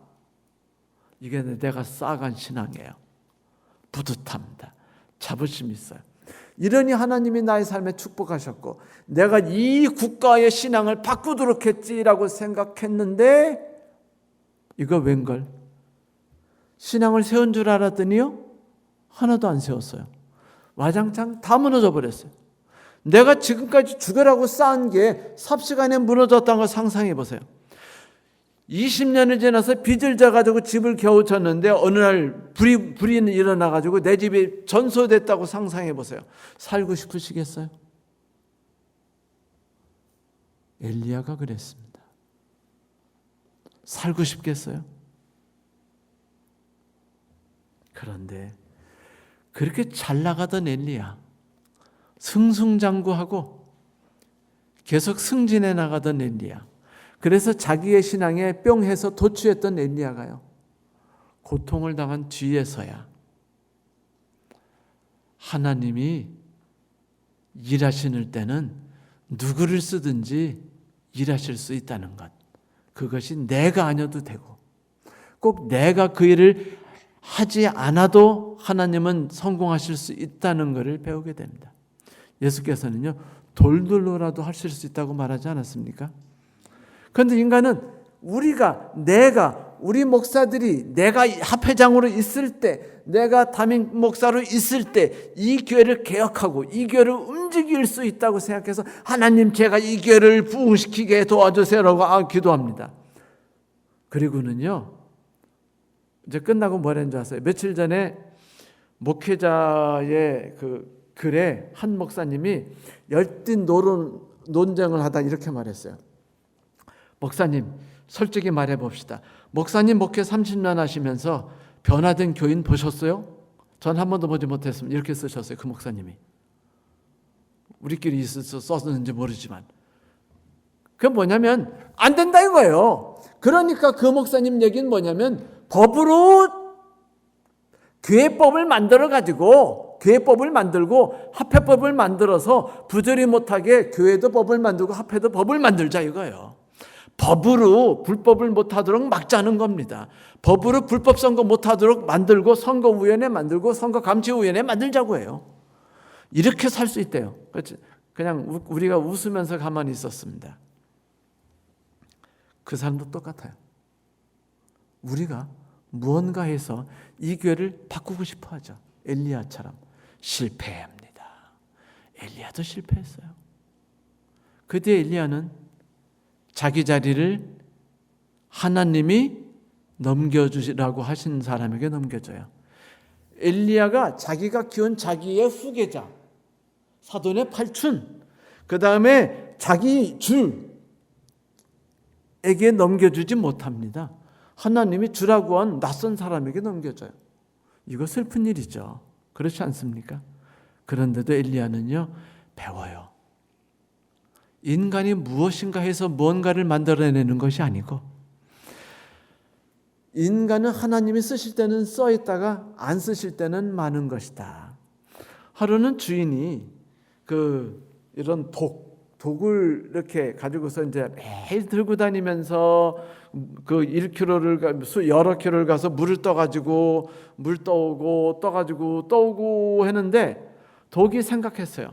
이게 내가 쌓아간 신앙이에요. 뿌듯합니다. 자부심이 있어요. 이러니 하나님이 나의 삶에 축복하셨고 내가 이 국가의 신앙을 바꾸도록 했지라고 생각했는데 이거 웬걸? 신앙을 세운 줄 알았더니요 하나도 안 세웠어요. 와장창 다 무너져 버렸어요. 내가 지금까지 죽으라고 쌓은 게 삽시간에 무너졌다는 걸 상상해 보세요. 20년이 지나서 빚을 져가지고 집을 겨우 졌는데 어느 날 불이 일어나가지고 내 집이 전소됐다고 상상해 보세요. 살고 싶으시겠어요? 엘리야가 그랬습니다. 살고 싶겠어요? 그런데 그렇게 잘 나가던 엘리야, 승승장구하고 계속 승진해 나가던 엘리야, 그래서 자기의 신앙에 뿅해서 도취했던 엘리야가요, 고통을 당한 뒤에서야 하나님이 일하시는 때는 누구를 쓰든지 일하실 수 있다는 것, 그것이 내가 아니어도 되고 꼭 내가 그 일을 하지 않아도 하나님은 성공하실 수 있다는 것을 배우게 됩니다. 예수께서는요 돌들로라도 하실 수 있다고 말하지 않았습니까? 그런데 인간은 우리 목사들이 내가 합회장으로 있을 때, 내가 담임 목사로 있을 때 이 교회를 개혁하고 이 교회를 움직일 수 있다고 생각해서 하나님 제가 이 교회를 부흥시키게 도와주세요라고 기도합니다. 그리고는요 이제 끝나고 뭐라는 줄 아세요? 며칠 전에 목회자의 그 글에 한 목사님이 열띤 논쟁을 하다 이렇게 말했어요. 목사님, 솔직히 말해 봅시다. 목사님 목회 30년 하시면서 변화된 교인 보셨어요? 전 한 번도 보지 못했습니다. 이렇게 쓰셨어요. 그 목사님이. 우리끼리 있어서 썼는지 모르지만 그게 뭐냐면 안 된다 이거예요. 그러니까 그 목사님 얘기는 뭐냐면 법으로 교회법을 만들고 합회법을 만들어서 부조리 못하게 교회도 법을 만들고 합회도 법을 만들자 이거예요. 법으로 불법을 못하도록 막자는 겁니다. 법으로 불법 선거 못하도록 만들고 선거위원회 만들고 선거감시위원회 만들자고 해요. 이렇게 살 수 있대요. 그냥 우리가 웃으면서 가만히 있었습니다. 그 사람도 똑같아요. 우리가 무언가 해서 이 교회를 바꾸고 싶어 하죠. 엘리야처럼 실패합니다. 엘리야도 실패했어요. 그 뒤에 엘리야는 자기 자리를 하나님이 넘겨주시라고 하신 사람에게 넘겨줘요. 엘리야가 자기가 키운 자기의 후계자, 사돈의 팔춘, 그 다음에 자기 줄에게 넘겨주지 못합니다. 하나님이 주라고 한 낯선 사람에게 넘겨줘요. 이거 슬픈 일이죠. 그렇지 않습니까? 그런데도 엘리야는요, 배워요. 인간이 무엇인가 해서 무언가를 만들어내는 것이 아니고, 인간은 하나님이 쓰실 때는 써 있다가 안 쓰실 때는 많은 것이다. 하루는 주인이 이런 독을 이렇게 가지고서 이제 매일 들고 다니면서 1km를 여러 킬로를 가서 물을 떠가지고 물 떠오고 떠오고 했는데 독이 생각했어요.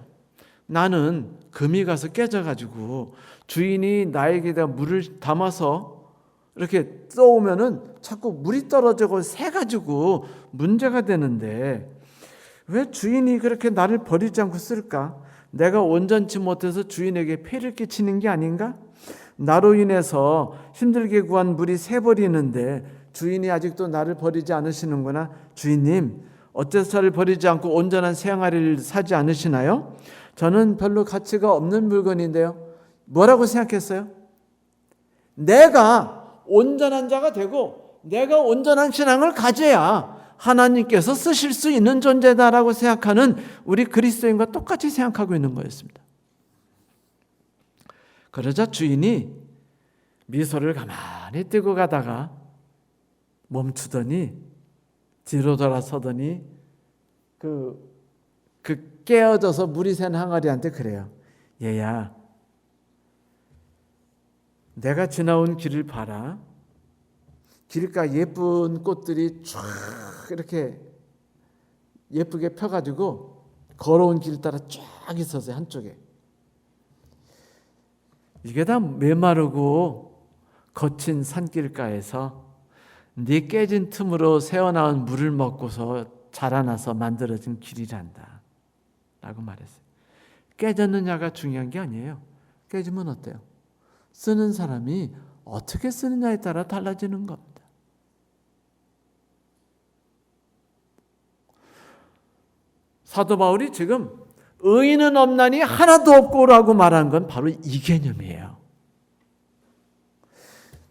나는 금이 가서 깨져가지고 주인이 나에게다 물을 담아서 이렇게 떠오면은 자꾸 물이 떨어지고 새가지고 문제가 되는데 왜 주인이 그렇게 나를 버리지 않고 쓸까? 내가 온전치 못해서 주인에게 폐를 끼치는 게 아닌가? 나로 인해서 힘들게 구한 물이 새버리는데 주인이 아직도 나를 버리지 않으시는구나. 주인님, 어째서 저를 버리지 않고 온전한 새항아리를 사지 않으시나요? 저는 별로 가치가 없는 물건인데요. 뭐라고 생각했어요? 내가 온전한 자가 되고 내가 온전한 신앙을 가져야 하나님께서 쓰실 수 있는 존재다라고 생각하는 우리 그리스도인과 똑같이 생각하고 있는 거였습니다. 그러자 주인이 미소를 가만히 띄고 가다가 멈추더니 뒤로 돌아서더니 깨어져서 물이 샌 항아리한테 그래요. 얘야, 내가 지나온 길을 봐라. 길가 예쁜 꽃들이 쫙 이렇게 예쁘게 펴가지고 걸어온 길 따라 쫙 있었어요. 한쪽에. 이게 다 메마르고 거친 산길가에서 네 깨진 틈으로 새어나온 물을 먹고서 자라나서 만들어진 길이란다 라고 말했어요. 깨졌느냐가 중요한 게 아니에요. 깨지면 어때요? 쓰는 사람이 어떻게 쓰느냐에 따라 달라지는 겁니다. 사도 바울이 지금 의인은 없나니 하나도 없고라고 말한 건 바로 이 개념이에요.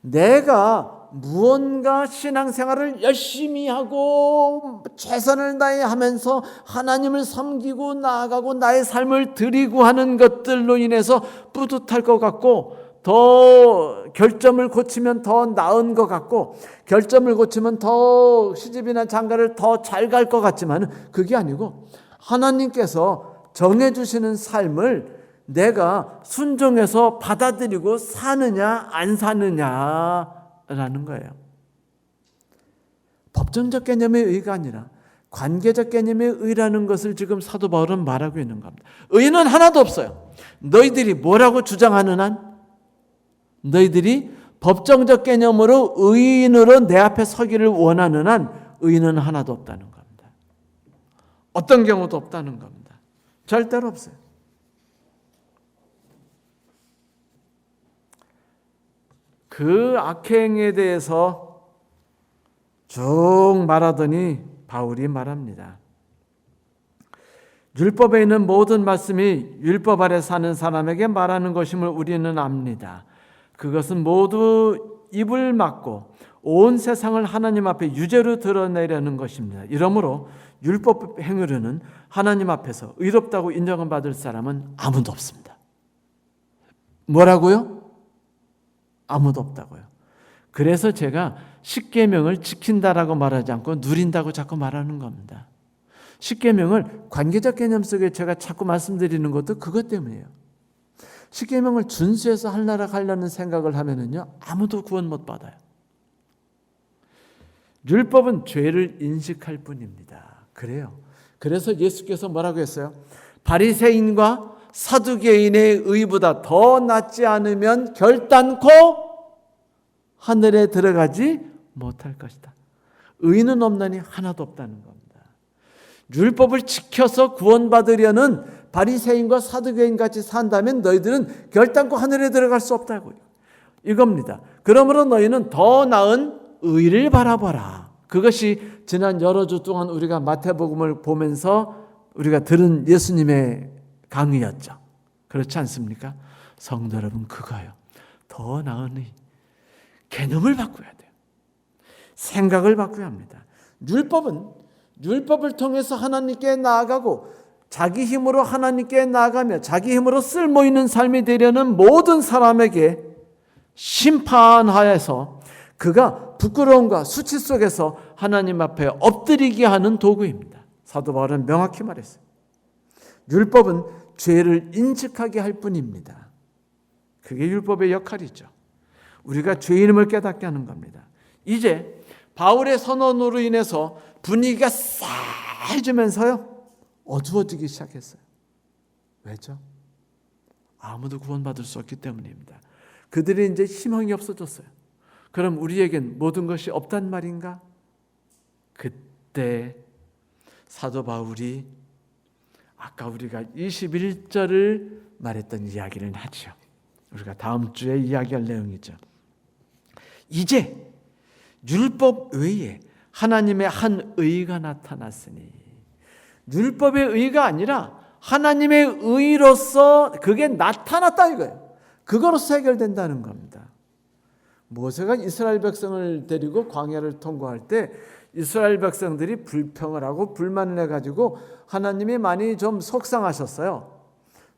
내가 무언가 신앙생활을 열심히 하고 최선을 다해 하면서 하나님을 섬기고 나아가고 나의 삶을 드리고 하는 것들로 인해서 뿌듯할 것 같고 더 결점을 고치면 더 나은 것 같고 결점을 고치면 더 시집이나 장가를 더 잘 갈 것 같지만 그게 아니고 하나님께서 정해주시는 삶을 내가 순종해서 받아들이고 사느냐 안 사느냐라는 거예요. 법정적 개념의 의가 아니라 관계적 개념의 의라는 것을 지금 사도 바울은 말하고 있는 겁니다. 의는 하나도 없어요. 너희들이 뭐라고 주장하는 한, 너희들이 법정적 개념으로 의인으로 내 앞에 서기를 원하는 한 의는 하나도 없다는 겁니다. 어떤 경우도 없다는 겁니다. 절대로 없어요. 그 악행에 대해서 쭉 말하더니 바울이 말합니다. 율법에 있는 모든 말씀이 율법 아래 사는 사람에게 말하는 것임을 우리는 압니다. 그것은 모두 입을 막고 온 세상을 하나님 앞에 유죄로 드러내려는 것입니다. 이러므로 율법 행위로는 하나님 앞에서 의롭다고 인정을 받을 사람은 아무도 없습니다. 뭐라고요? 아무도 없다고요. 그래서 제가 십계명을 지킨다라고 말하지 않고 누린다고 자꾸 말하는 겁니다. 십계명을 관계적 개념 속에 제가 자꾸 말씀드리는 것도 그것 때문이에요. 십계명을 준수해서 하려는 생각을 하면은요, 아무도 구원 못 받아요. 율법은 죄를 인식할 뿐입니다. 그래요. 그래서 예수께서 뭐라고 했어요? 바리새인과 사두개인의 의보다 더 낫지 않으면 결단코 하늘에 들어가지 못할 것이다. 의는 없나니 하나도 없다는 겁니다. 율법을 지켜서 구원받으려는 바리새인과 사두개인 같이 산다면 너희들은 결단코 하늘에 들어갈 수 없다고요. 이겁니다. 그러므로 너희는 더 나은 의를 바라보라. 그것이 지난 여러 주 동안 우리가 마태복음을 보면서 우리가 들은 예수님의 강의였죠. 그렇지 않습니까? 성도 여러분, 그거요. 더 나은 의. 개념을 바꿔야 돼요. 생각을 바꿔야 합니다. 율법을 통해서 하나님께 나아가고 자기 힘으로 하나님께 나아가며 자기 힘으로 쓸모있는 삶이 되려는 모든 사람에게 심판하여서 그가 부끄러움과 수치 속에서 하나님 앞에 엎드리게 하는 도구입니다. 사도 바울은 명확히 말했어요. 율법은 죄를 인식하게 할 뿐입니다. 그게 율법의 역할이죠. 우리가 죄인임을 깨닫게 하는 겁니다. 이제 바울의 선언으로 인해서 분위기가 싸해지면서요, 어두워지기 시작했어요. 왜죠? 아무도 구원받을 수 없기 때문입니다. 그들이 이제 희망이 없어졌어요. 그럼 우리에겐 모든 것이 없단 말인가? 그때 사도 바울이 아까 우리가 21절을 말했던 이야기를 하죠. 우리가 다음 주에 이야기할 내용이죠. 이제 율법 외에 하나님의 한 의가 나타났으니, 율법의 의가 아니라 하나님의 의로서 그게 나타났다 이거예요. 그거로서 해결된다는 겁니다. 모세가 이스라엘 백성을 데리고 광야를 통과할 때 이스라엘 백성들이 불평을 하고 불만을 해가지고 하나님이 많이 좀 속상하셨어요.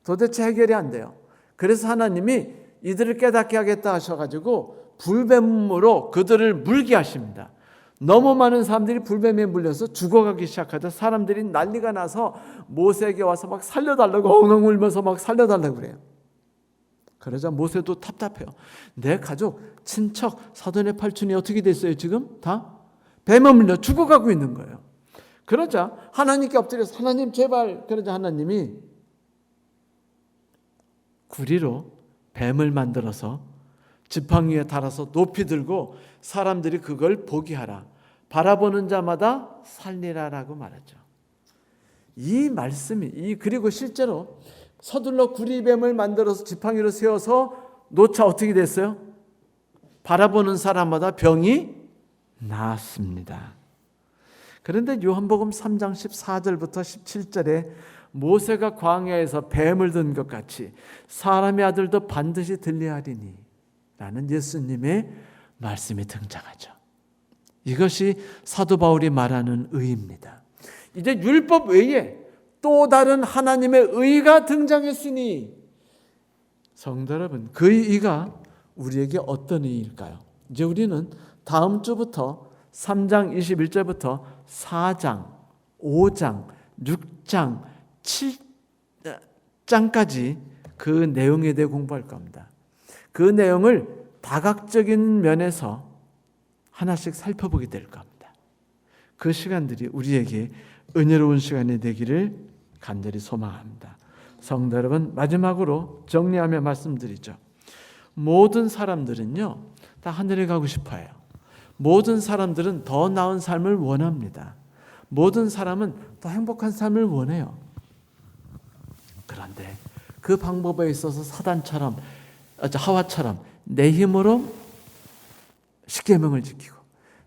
도대체 해결이 안 돼요. 그래서 하나님이 이들을 깨닫게 하겠다 하셔가지고 불뱀으로 그들을 물게 하십니다. 너무 많은 사람들이 불뱀에 물려서 죽어가기 시작하자 사람들이 난리가 나서 모세에게 와서 막 살려달라고 엉엉 울면서 막 살려달라고 그래요. 그러자 모세도 답답해요. 내 가족, 친척, 사돈의 팔촌이 어떻게 됐어요? 지금 다 뱀에 물려 죽어가고 있는 거예요. 그러자 하나님께 엎드려서 하나님 제발. 그러자 하나님이 구리로 뱀을 만들어서 지팡이에 달아서 높이 들고 사람들이 그걸 보게 하라. 바라보는 자마다 살리라라고 말하죠. 이 말씀이 그리고 실제로 서둘러 구리뱀을 만들어서 지팡이로 세워서 놓자 어떻게 됐어요? 바라보는 사람마다 병이 나았습니다. 그런데 요한복음 3장 14절부터 17절에 모세가 광야에서 뱀을 든 것 같이 사람의 아들도 반드시 들려하리니 라는 예수님의 말씀이 등장하죠. 이것이 사도 바울이 말하는 의입니다. 이제 율법 외에 또 다른 하나님의 의가 등장했으니, 성도 여러분, 그 의가 우리에게 어떤 의일까요? 이제 우리는 다음 주부터 3장 21절부터 4장, 5장, 6장, 7장까지 그 내용에 대해 공부할 겁니다. 그 내용을 다각적인 면에서 하나씩 살펴보게 될 겁니다. 그 시간들이 우리에게 은혜로운 시간이 되기를 간절히 소망합니다. 성도 여러분, 마지막으로 정리하며 말씀드리죠. 모든 사람들은요, 다 하늘에 가고 싶어요. 모든 사람들은 더 나은 삶을 원합니다. 모든 사람은 더 행복한 삶을 원해요. 그런데 그 방법에 있어서 사단처럼, 하와처럼 내 힘으로 십계명을 지키고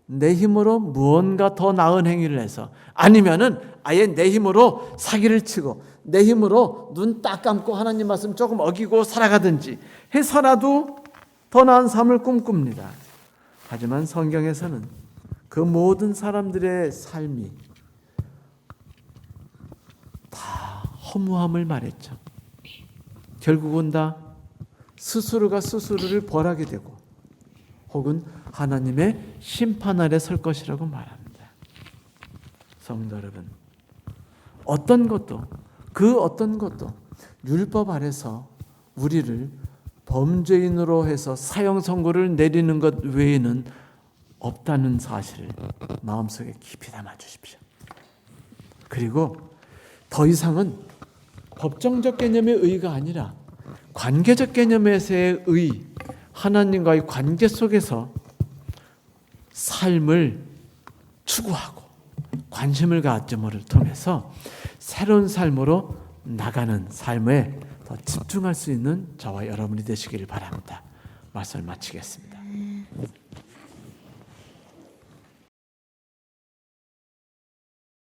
내 힘으로 무언가 더 나은 행위를 해서, 아니면은 아예 내 힘으로 사기를 치고 내 힘으로 눈 딱 감고 하나님 말씀 조금 어기고 살아가든지 해서라도 더 나은 삶을 꿈꿉니다. 하지만 성경에서는 그 모든 사람들의 삶이 다 허무함을 말했죠. 결국은 다 스스로가 스스로를 벌하게 되고 혹은 하나님의 심판 아래 설 것이라고 말합니다. 성도 여러분, 그 어떤 것도 율법 아래서 우리를 범죄인으로 해서 사형 선고를 내리는 것 외에는 없다는 사실을 마음속에 깊이 담아 주십시오. 그리고 더 이상은 법정적 개념의 의가 아니라 관계적 개념에서의 의, 하나님과의 관계 속에서 삶을 추구하고 관심을 가짐을 통해서 새로운 삶으로 나가는 삶에 더 집중할 수 있는 저와 여러분이 되시길 바랍니다. 말씀을 마치겠습니다.